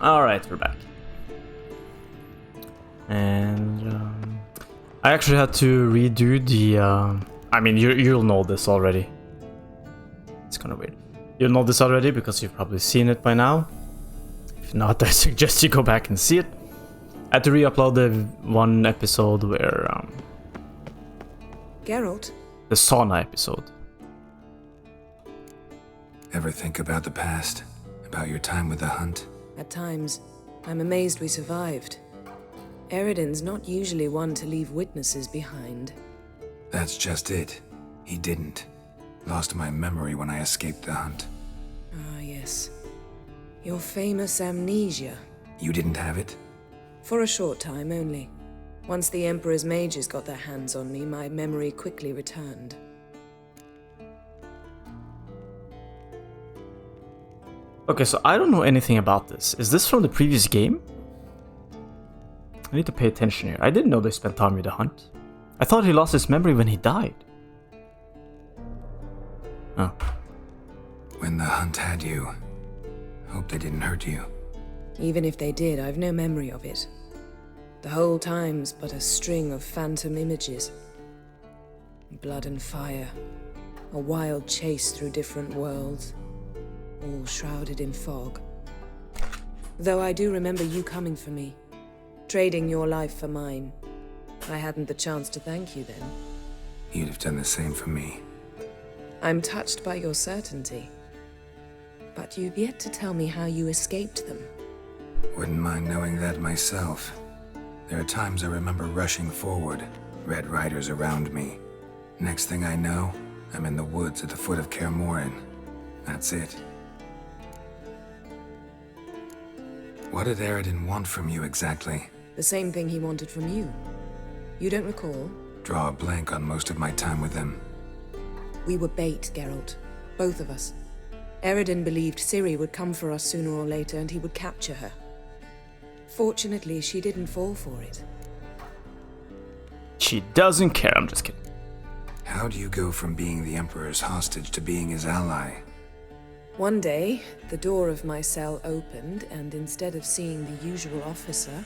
Alright, we're back. And I actually had to redo the... I mean, you'll know this already. It's kind of weird. You'll know this already because you've probably seen it by now. If not, I suggest you go back and see it. I had to re-upload the one episode where... Geralt? The sauna episode. Ever think about the past? About your time with the hunt? At times, I'm amazed we survived. Yrden's not usually one to leave witnesses behind. That's just it. He didn't. Lost my memory when I escaped the hunt. Ah, yes. Your famous amnesia. You didn't have it? For a short time only. Once the Emperor's mages got their hands on me, my memory quickly returned. Okay, so I don't know anything about this. Is this from the previous game? I need to pay attention here. I didn't know they spent time with the hunt. I thought he lost his memory when he died. Oh. When the hunt had you. Hope they didn't hurt you. Even if they did, I've no memory of it. The whole time's but a string of phantom images. Blood and fire. A wild chase through different worlds. All shrouded in fog. Though I do remember you coming for me. Trading your life for mine. I hadn't the chance to thank you then. You'd have done the same for me. I'm touched by your certainty. But you've yet to tell me how you escaped them. Wouldn't mind knowing that myself. There are times I remember rushing forward, red riders around me. Next thing I know, I'm in the woods at the foot of Kaer Morhen. That's it. What did Yrden want from you exactly? The same thing he wanted from you. You don't recall? Draw a blank on most of my time with him. We were bait, Geralt. Both of us. Yrden believed Ciri would come for us sooner or later and he would capture her. Fortunately, she didn't fall for it. She doesn't care, I'm just kidding. How do you go from being the Emperor's hostage to being his ally? One day, the door of my cell opened, and instead of seeing the usual officer,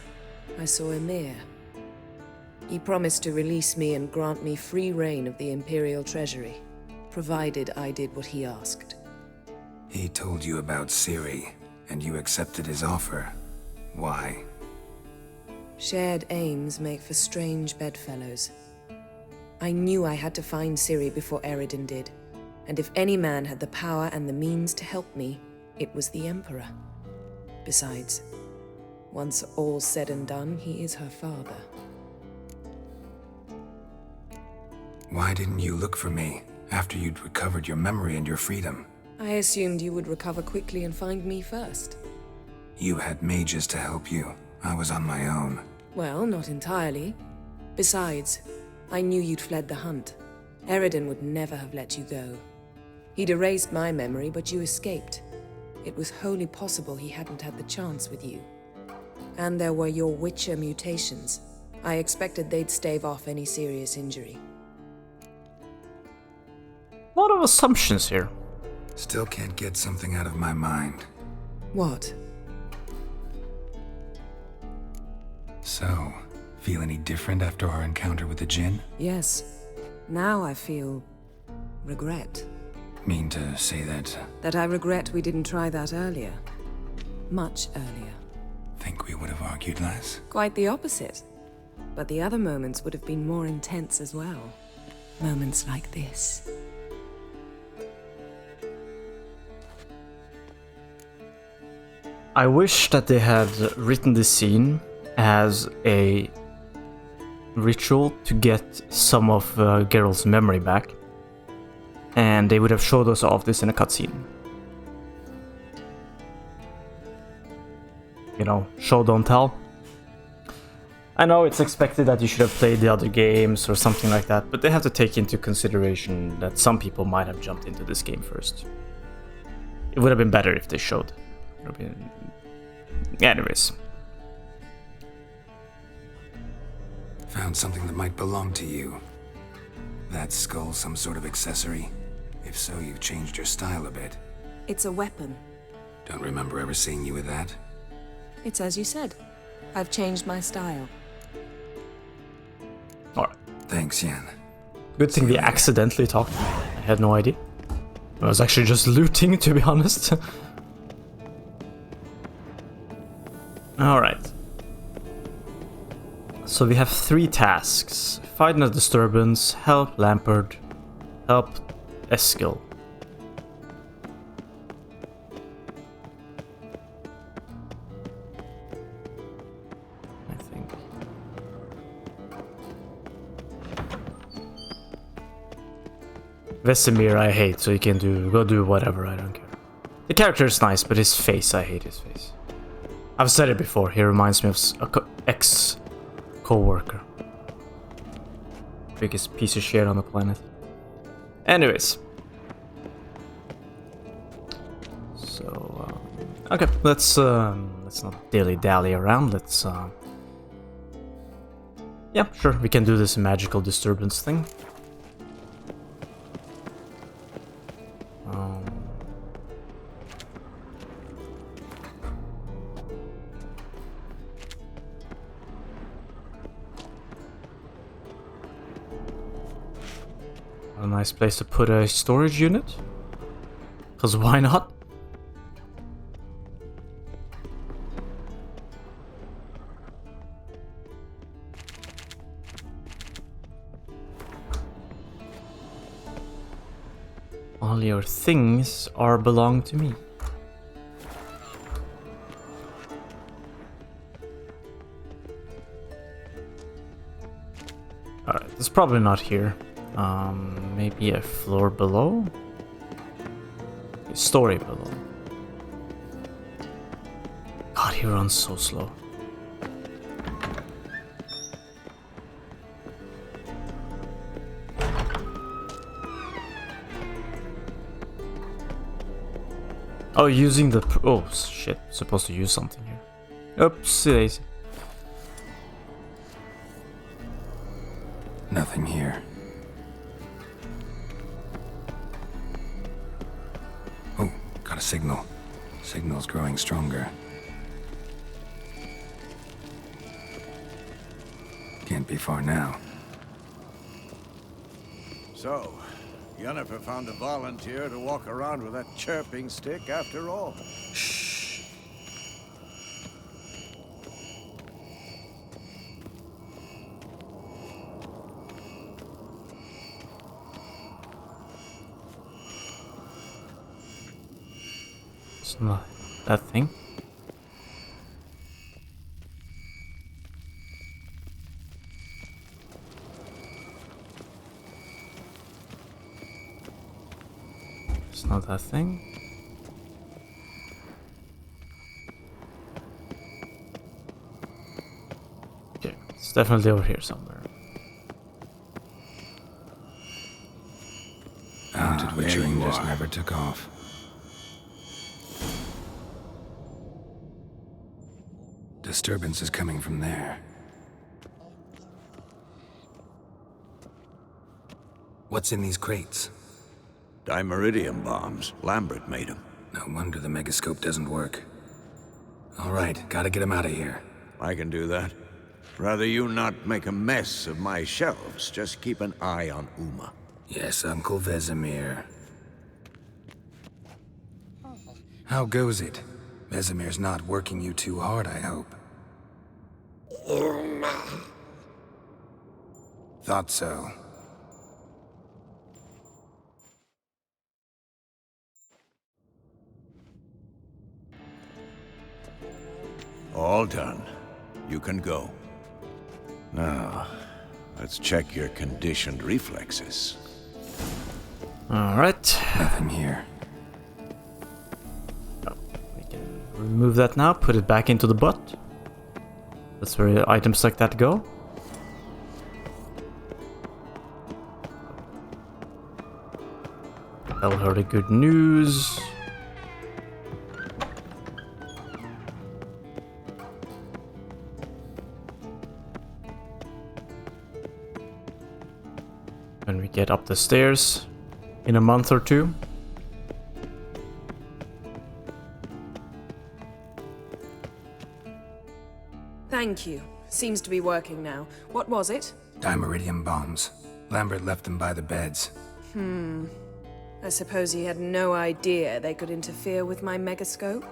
I saw Emir. He promised to release me and grant me free reign of the Imperial Treasury, provided I did what he asked. He told you about Ciri, and you accepted his offer. Why? Shared aims make for strange bedfellows. I knew I had to find Ciri before Yrden did. And if any man had the power and the means to help me, it was the Emperor. Besides, once all's said and done, he is her father. Why didn't you look for me after you'd recovered your memory and your freedom? I assumed you would recover quickly and find me first. You had mages to help you. I was on my own. Well, not entirely. Besides, I knew you'd fled the hunt. Yrden would never have let you go. He'd erased my memory, but you escaped. It was wholly possible he hadn't had the chance with you. And there were your Witcher mutations. I expected they'd stave off any serious injury. A lot of assumptions here. Still can't get something out of my mind. What? So, feel any different after our encounter with the Djinn? Yes. Now I feel... regret. Mean to say that... That I regret we didn't try that earlier. Much earlier. Think we would have argued less? Quite the opposite. But the other moments would have been more intense as well. Moments like this. I wish that they had written this scene as a ritual to get some of Geralt's memory back. And they would have showed us all of this in a cutscene. You know, show don't tell. I know it's expected that you should have played the other games or something like that, but they have to take into consideration that some people might have jumped into this game first. It would have been better if they showed. It would have been... Anyways. Found something that might belong to you. That skull some sort of accessory? If so, you've changed your style a bit. It's a weapon. Don't remember ever seeing you with that. It's as you said. I've changed my style. Alright. Thanks, Yen. Good thing we accidentally talked. I had no idea. I was actually just looting, to be honest. Alright. So we have 3 tasks. Find a disturbance, help Lampard, help Eskil. I think. Vesemir I hate, so you can go do whatever, I don't care. The character is nice, but his face, I hate his face. I've said it before, he reminds me of a ex-co-worker. Biggest piece of shit on the planet. Anyways. So, okay, let's not dilly-dally around, let's, yeah, sure, we can do this magical disturbance thing. A nice place to put a storage unit. Because why not? All your things belong to me. Alright, it's probably not here. Maybe a floor below? A story below. God, he runs so slow. Oh, using the... Oh, shit. Supposed to use something here. Oops, daisy. Nothing here. Oh, got a signal. Signal's growing stronger. Can't be far now. So, Yennefer found a volunteer to walk around with that chirping stick after all. Shh. It's not that thing. It's not that thing. Okay, it's definitely over here somewhere. Haunted witchering just never took off. Disturbance is coming from there. What's in these crates? Dimeridium bombs. Lambert made them. No wonder the megascope doesn't work. All right, gotta get him out of here. I can do that. Rather you not make a mess of my shelves. Just keep an eye on Uma. Yes, Uncle Vesemir. How goes it? Vesemir's not working you too hard, I hope. Thought so. All done. You can go. Now, let's check your conditioned reflexes. Alright. Nothing here. Oh, we can remove that now, put it back into the butt. That's where items like that go. Tell her the good news. When we get up the stairs in a month or two. Thank you. Seems to be working now. What was it? Dimeridium bombs. Lambert left them by the beds. I suppose he had no idea they could interfere with my megascope?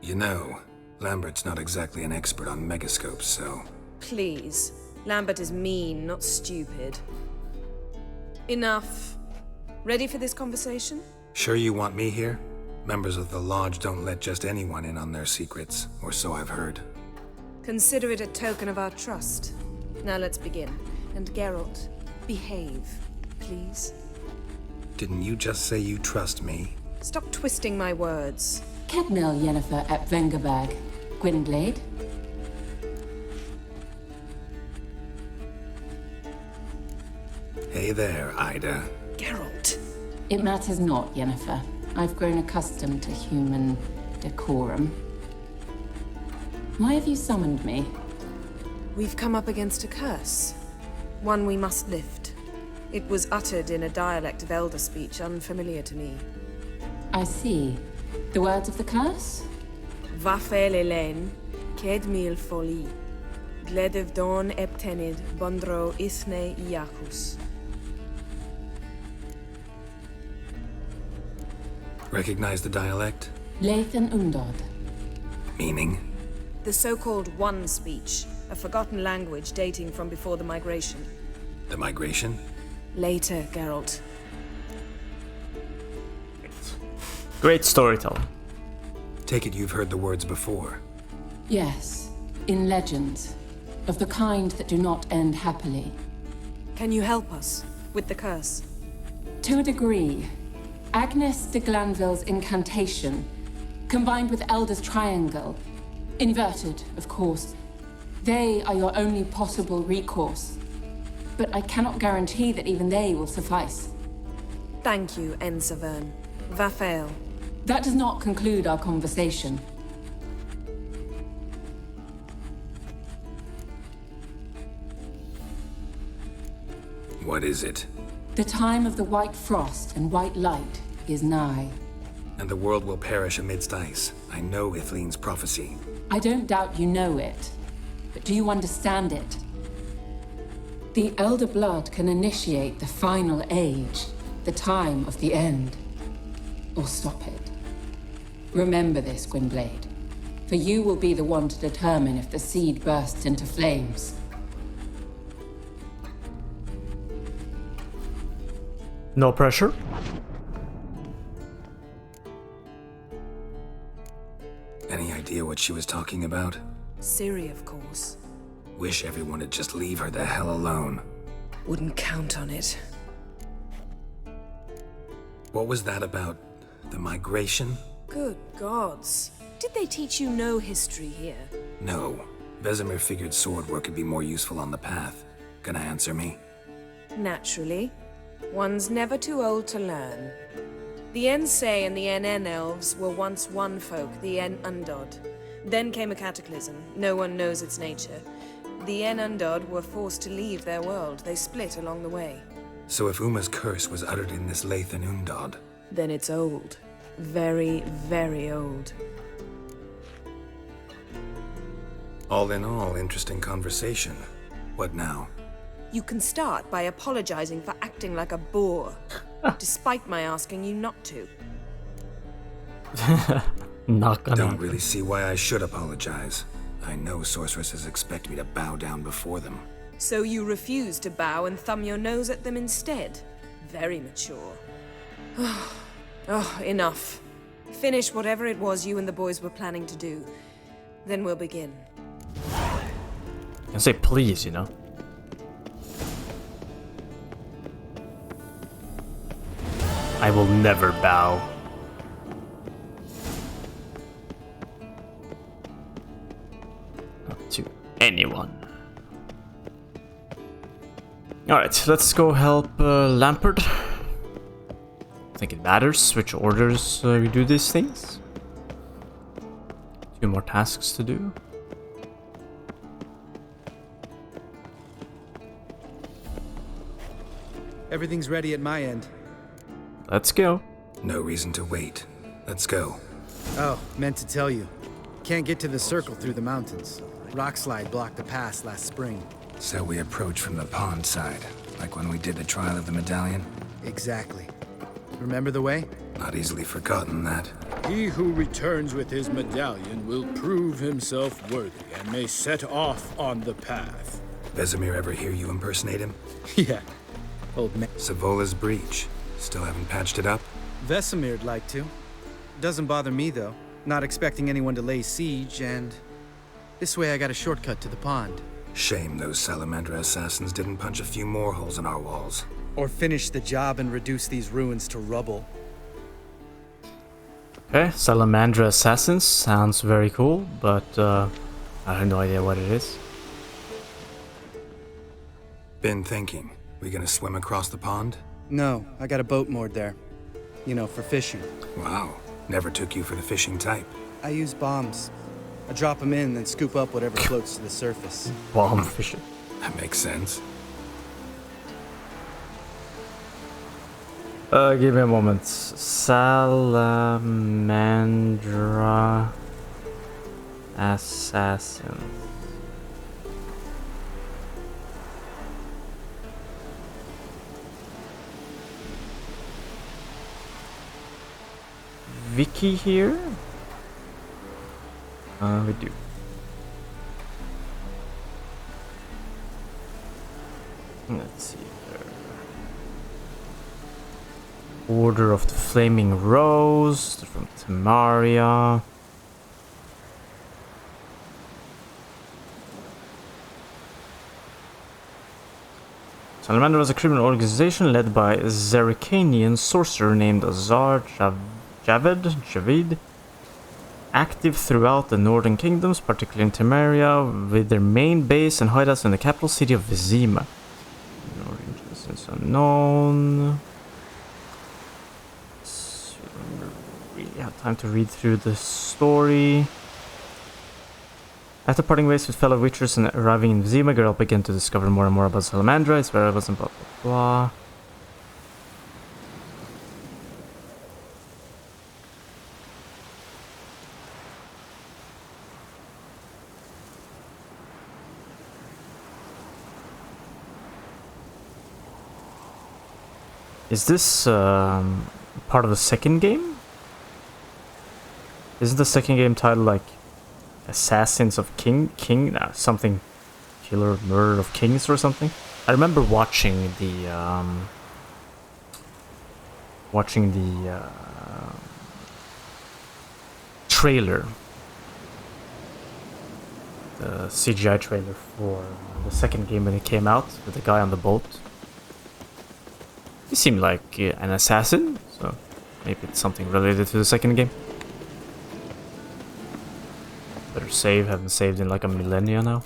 You know, Lambert's not exactly an expert on megascopes, so... Please. Lambert is mean, not stupid. Enough. Ready for this conversation? Sure you want me here? Members of the Lodge don't let just anyone in on their secrets, or so I've heard. Consider it a token of our trust. Now let's begin. And Geralt, behave, please. Didn't you just say you trust me? Stop twisting my words. Kedmil Yennefer at Vengerberg. Gwynblade. Hey there, Ida. Geralt. It matters not, Yennefer. I've grown accustomed to human decorum. Why have you summoned me? We've come up against a curse. One we must lift. It was uttered in a dialect of Elder speech unfamiliar to me. I see. The words of the curse? Vafel Elen, Kedmil Foli, Gledev Don Eptenid, Bondro Isne Iacus. Recognize the dialect? Lathan Undod. Meaning? The so-called One speech, a forgotten language dating from before the migration. The migration? Later, Geralt. Great storytelling. Take it you've heard the words before. Yes, in legends. Of the kind that do not end happily. Can you help us with the curse? To a degree. Agnes de Glanville's incantation, combined with Elder's triangle, inverted, of course. They are your only possible recourse. But I cannot guarantee that even they will suffice. Thank you, Ensavern. Vafel. That does not conclude our conversation. What is it? The time of the white frost and white light is nigh. And the world will perish amidst ice. I know Ithleen's prophecy. I don't doubt you know it, but do you understand it? The Elder Blood can initiate the final age, the time of the end, or stop it. Remember this, Gwynblade, for you will be the one to determine if the seed bursts into flames. No pressure. Any idea what she was talking about? Ciri, of course. Wish everyone would just leave her the hell alone. Wouldn't count on it. What was that about? The migration? Good gods. Did they teach you no history here? No. Vesemir figured sword work could be more useful on the path. Gonna answer me? Naturally. One's never too old to learn. The Ensei and the NN elves were once one folk, the En Undod. Then came a cataclysm. No one knows its nature. The En Undod were forced to leave their world. They split along the way. So if Uma's curse was uttered in this Lathan Undod, Then it's old. Very, very old. all in all, interesting conversation. What now? You can start by apologizing for acting like a boor, despite my asking you not to. Not gonna. Don't really see why I should apologize. I know sorceresses expect me to bow down before them. So you refuse to bow and thumb your nose at them instead? Very mature. Oh, enough. Finish whatever it was you and the boys were planning to do. Then we'll begin. I can say please, you know. I will never bow. Not to anyone. Alright, let's go help Lampert. I think it matters which orders we do these things. 2 more tasks to do. Everything's ready at my end. Let's go. No reason to wait. Let's go. Oh, meant to tell you. Can't get to the circle through the mountains. Rockslide blocked the pass last spring. So we approach from the pond side, like when we did the trial of the medallion? Exactly. Remember the way? Not easily forgotten, that. He who returns with his medallion will prove himself worthy and may set off on the path. Vesemir ever hear you impersonate him? Yeah. Old man. Savola's breach. Still haven't patched it up? Vesemir'd like to. Doesn't bother me, though. Not expecting anyone to lay siege, and... this way I got a shortcut to the pond. Shame those Salamandra assassins didn't punch a few more holes in our walls. Or finish the job and reduce these ruins to rubble. Okay, Salamandra Assassins sounds very cool, but I have no idea what it is. Been thinking. We gonna swim across the pond? No, I got a boat moored there. You know, for fishing. Wow. Never took you for the fishing type. I use bombs. I drop them in, then scoop up whatever floats to the surface. Bomb fishing. That makes sense. Give me a moment. Salamandra Assassin. Wiki here? We do. Let's see here. Order of the Flaming Rose from Tamaria. Salamander was a criminal organization led by a Zerrikanian sorcerer named Azar Javid, active throughout the northern kingdoms, particularly in Tamaria, with their main base and hideouts in the capital city of Vizima. Origins is unknown. So, I don't really have time to read through the story. After parting ways with fellow witchers and arriving in Vizima, Geralt began to discover more and more about Salamandra, its variables and blah blah blah. Is this part of the second game? Isn't the second game titled like Assassins of something, Killer Murder of Kings or something? I remember watching the trailer, the CGI trailer for the second game when it came out with the guy on the boat. He seemed like an assassin, so maybe it's something related to the second game. Better save, haven't saved in like a millennia now.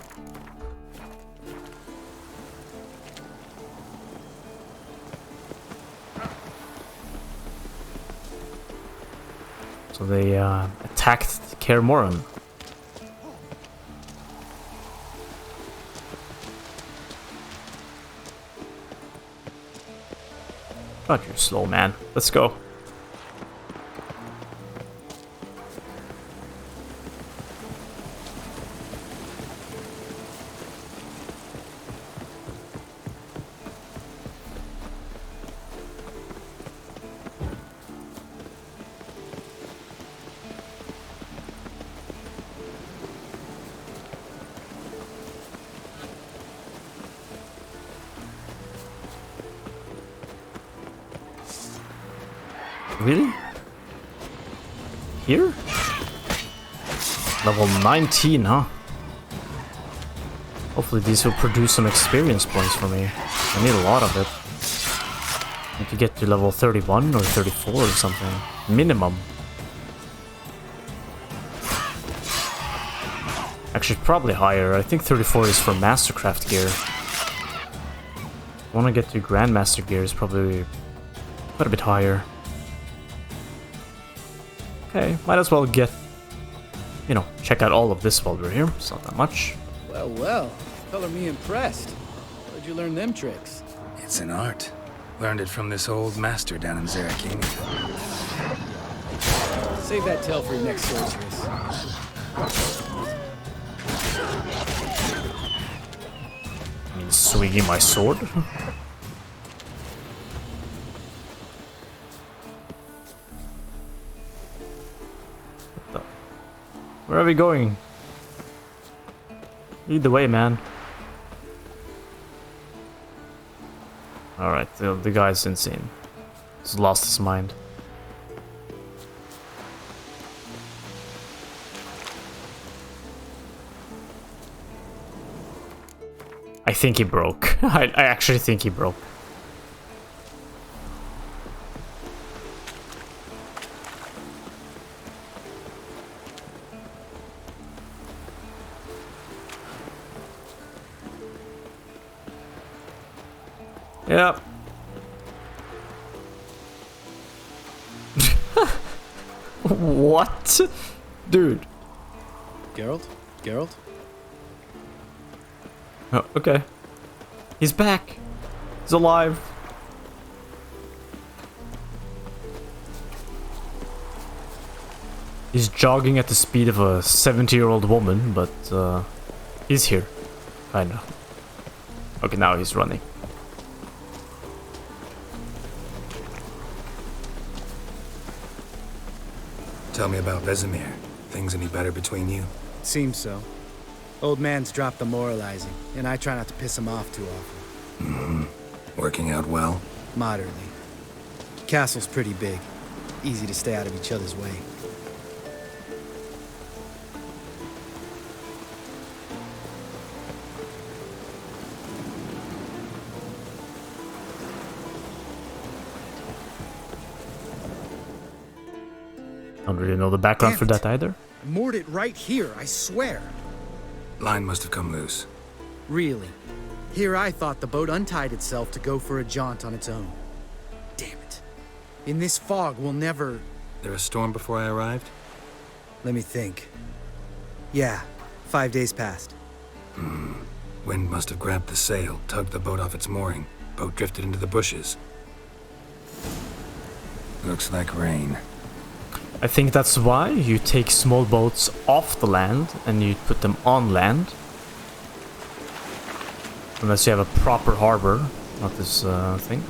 So they attacked Kaer Morhen. God, you're slow, man. Let's go. Really? Here? Level 19, huh? Hopefully these will produce some experience points for me. I need a lot of it. I need to get to level 31 or 34 or something. Minimum. Actually, probably higher. I think 34 is for Mastercraft gear. I want to get to Grandmaster gear is probably quite a bit higher. Okay, might as well get, you know, check out all of this while we're here. It's not that much. Well, color me impressed. Where'd you learn them tricks? It's an art. Learned it from this old master down in Zarakini. Save that tale for your next sorceress. I mean, swinging my sword? Where are we going? Either way, man. Alright, the guy's insane. He's lost his mind. I think he broke. I actually think he broke. Yep. What? Dude. Geralt? Geralt? Oh, okay. He's back. He's alive. He's jogging at the speed of a 70-year-old woman, but he's here. Kinda. Okay, now he's running. Tell me about Vesemir. Things any better between you? Seems so. Old man's dropped the moralizing, and I try not to piss him off too often. Mm-hmm. Working out well? Moderately. Castle's pretty big. Easy to stay out of each other's way. Don't really know the background for that either. I moored it right here, I swear. Line must have come loose. Really? Here I thought the boat untied itself to go for a jaunt on its own. Damn it. In this fog, we'll never... There a storm before I arrived? Let me think. Yeah, 5 days passed. Wind must have grabbed the sail, tugged the boat off its mooring. Boat drifted into the bushes. Looks like rain. I think that's why you take small boats off the land and you put them on land. Unless you have a proper harbor, not this thing.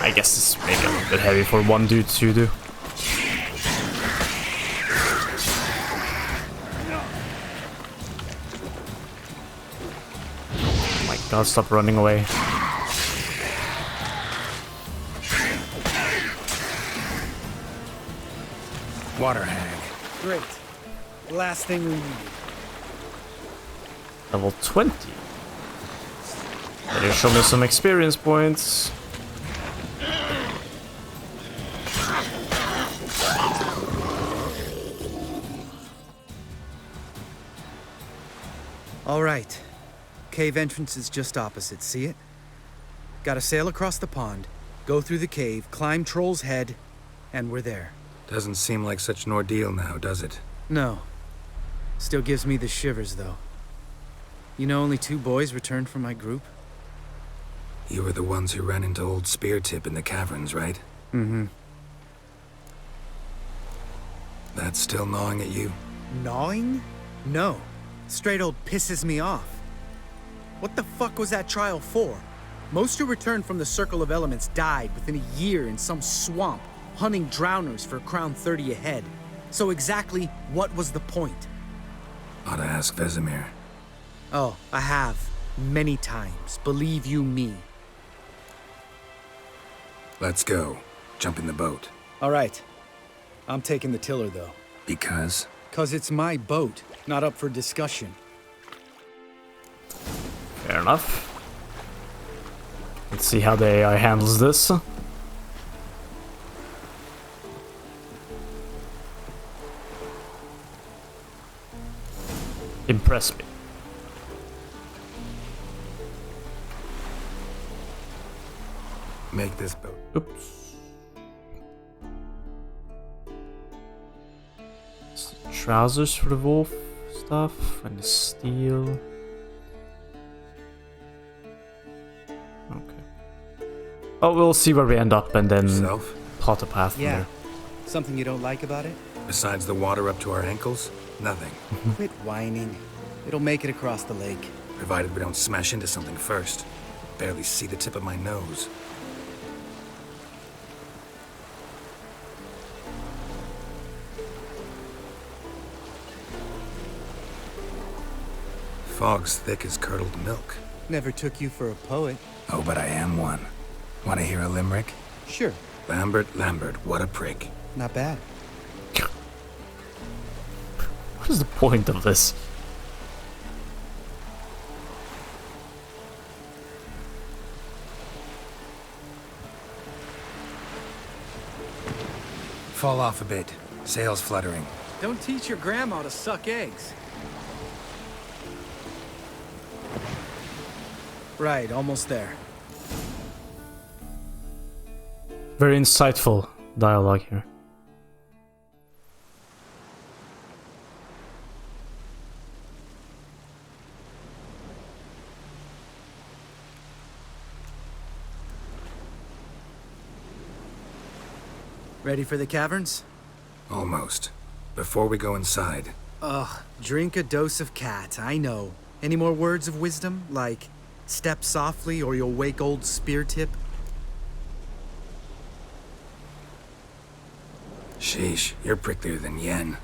I guess it's maybe a little bit heavy for one dude to do. Oh my god, stop running away. Water hag. Great. Last thing we need. Level 20. Better show me some experience points. All right. Cave entrance is just opposite, see it? Gotta sail across the pond, go through the cave, climb Troll's Head, and we're there. Doesn't seem like such an ordeal now, does it? No. Still gives me the shivers, though. You know only 2 boys returned from my group? You were the ones who ran into old Speartip in the caverns, right? Mm-hmm. That's still gnawing at you? Gnawing? No. Straight old pisses me off. What the fuck was that trial for? Most who returned from the Circle of Elements died within a year in some swamp, hunting drowners for a crown 30 a head. So exactly what was the point? Ought to ask Vesemir. Oh, I have. Many times. Believe you me. Let's go. Jump in the boat. All right. I'm taking the tiller, though. Because? 'Cause it's my boat, not up for discussion. Fair enough. Let's see how the AI handles this. Impress me. Make this boat. Oops. Trousers for the wolf stuff and the steel. Okay. Oh, we'll see where we end up and then Self? plot a path from Yeah. there. Something you don't like about it? Besides the water up to our ankles, nothing. Quit whining. It'll make it across the lake. Provided we don't smash into something first. Barely see the tip of my nose. Fog's thick as curdled milk. Never took you for a poet. Oh, but I am one. Want to hear a limerick? Sure. Lambert, what a prick. Not bad. What is the point of this? Fall off a bit. Sails fluttering. Don't teach your grandma to suck eggs. Right, almost there. Very insightful dialogue here. Ready for the caverns? Almost. Before we go inside, Ugh, drink a dose of cat, I know. Any more words of wisdom? Like, step softly or you'll wake old Spear Tip? sheesh, you're pricklier than Yen.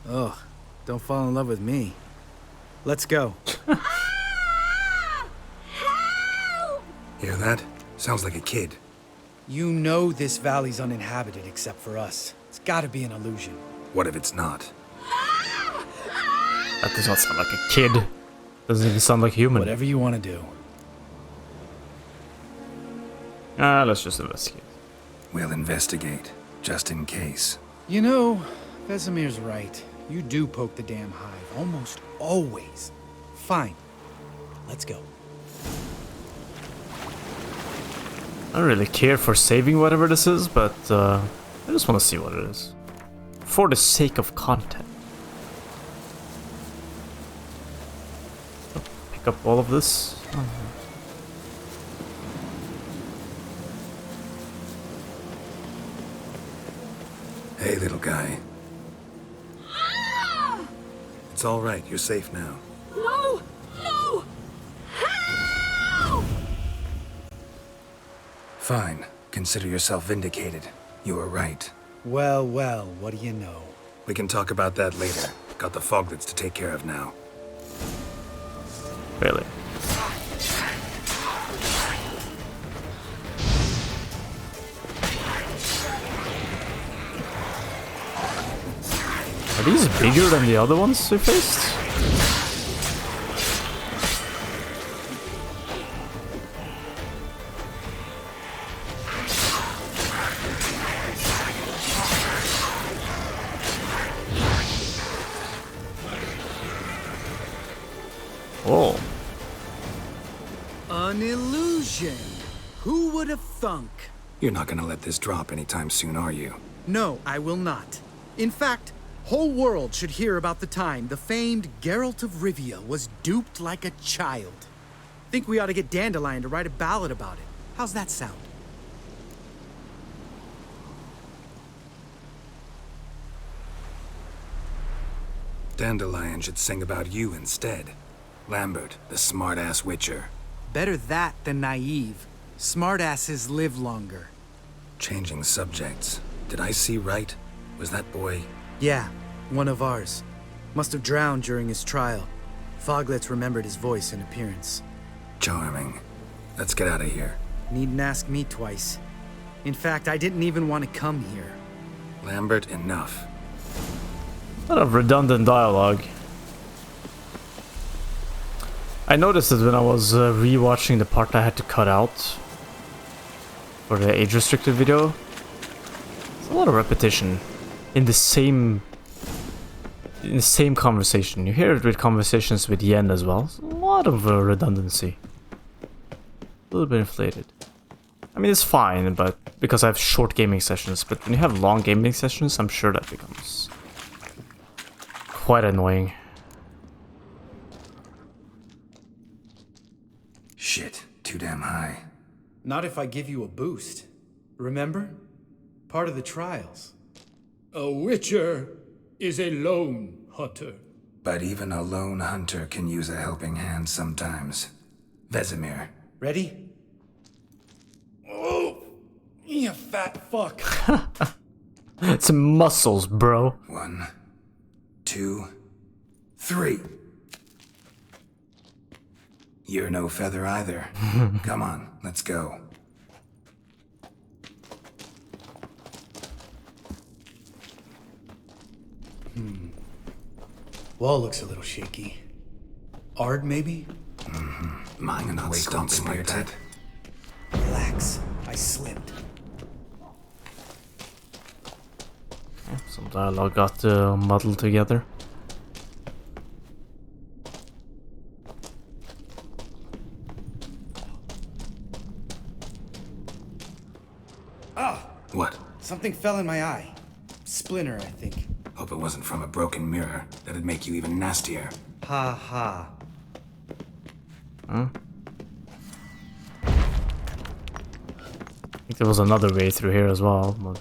Ugh, don't fall in love with me. Let's go. Hear that? Sounds like a kid. You know this valley's uninhabited except for us. It's gotta be an illusion. What if it's not? That does not sound like a kid. Doesn't even sound like human. Whatever you want to do. Let's just investigate. We'll investigate, just in case. You know, Vesemir's right. You do poke the damn hive, almost always. Fine. Let's go. I don't really care for saving whatever this is, but I just want to see what it is. For the sake of content. Pick up all of this. Hey, little guy. It's all right. You're safe now. No! No! Help! Fine. Consider yourself vindicated. You were right. Well, well, what do you know? We can talk about that later. Got the foglets to take care of now. Really. Are these bigger than the other ones we faced? Oh. An illusion. Who would have thunk? You're not gonna let this drop anytime soon, are you? No, I will not. In fact, whole world should hear about the time the famed Geralt of Rivia was duped like a child. Think we ought to get Dandelion to write a ballad about it. How's that sound? Dandelion should sing about you instead. Lambert, the smart-ass witcher. Better that than naive. Smartasses live longer. Changing subjects. Did I see right? Was that boy... Yeah, one of ours. Must have drowned during his trial. Foglets remembered his voice and appearance. Charming. Let's get out of here. Needn't ask me twice. In fact, I didn't even want to come here. Lambert, enough. A lot of redundant dialogue. I noticed it when I was rewatching the part I had to cut out for the age-restricted video. It's a lot of repetition in the same conversation. You hear it with conversations with Yen as well. It's a lot of redundancy. A little bit inflated. I mean, it's fine, but because I have short gaming sessions. But when you have long gaming sessions, I'm sure that becomes quite annoying. Shit, too damn high. Not if I give you a boost. Remember? Part of the trials. A witcher is a lone hunter. But even a lone hunter can use a helping hand sometimes. Vesemir. Ready? Oh! You fat fuck! It's muscles, bro. 1, 2, 3. You're no feather either. Come on, let's go. Wall looks a little shaky. Aard, maybe? Mine not stomping like that. Relax. I slipped. Some dialogue got muddled together. Ah! What? Something fell in my eye. Splinter, I think. Hope it wasn't from a broken mirror. That'd make you even nastier. Ha ha. Huh? I think there was another way through here as well, but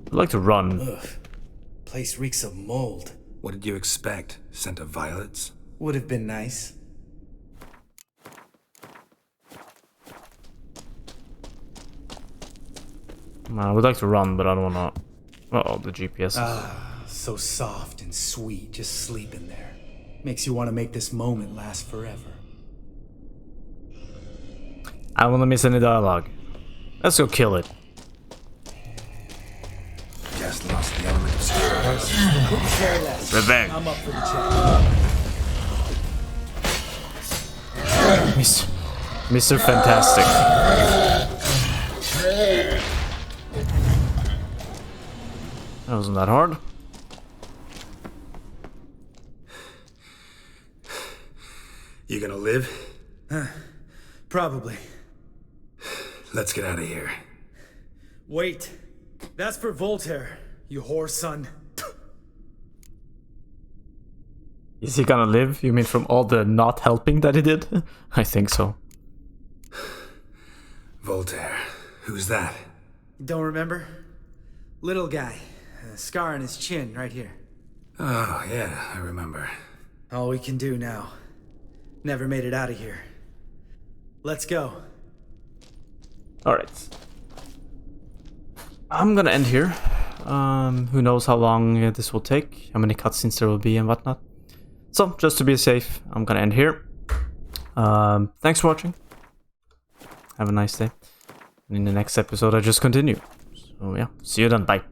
I'd like to run. Ugh. Place reeks of mold. What did you expect? Scent of violets? Would have been nice. I would like to run, but I don't wanna. Uh-oh, the GPS. Ah, so soft and sweet, just sleeping there. Makes you want to make this moment last forever. I don't wanna miss any dialogue. Let's go kill it. Just lost the element of surprise. Couldn't care less. Revenge. I'm up for the challenge. Mr. Fantastic. That wasn't that hard. You gonna live? Probably. Let's get out of here. Wait. That's for Voltaire, you whore son. Is he gonna live? You mean from all the not helping that he did? I think so. Voltaire. Who's that? Don't remember? Little guy. A scar on his chin, right here. Oh, yeah, I remember. All we can do now. Never made it out of here. Let's go. Alright. I'm gonna end here. Who knows how long this will take, how many cutscenes there will be and whatnot. So, just to be safe, I'm gonna end here. Thanks for watching. Have a nice day. And in the next episode, I just continue. So yeah, see you then. Bye.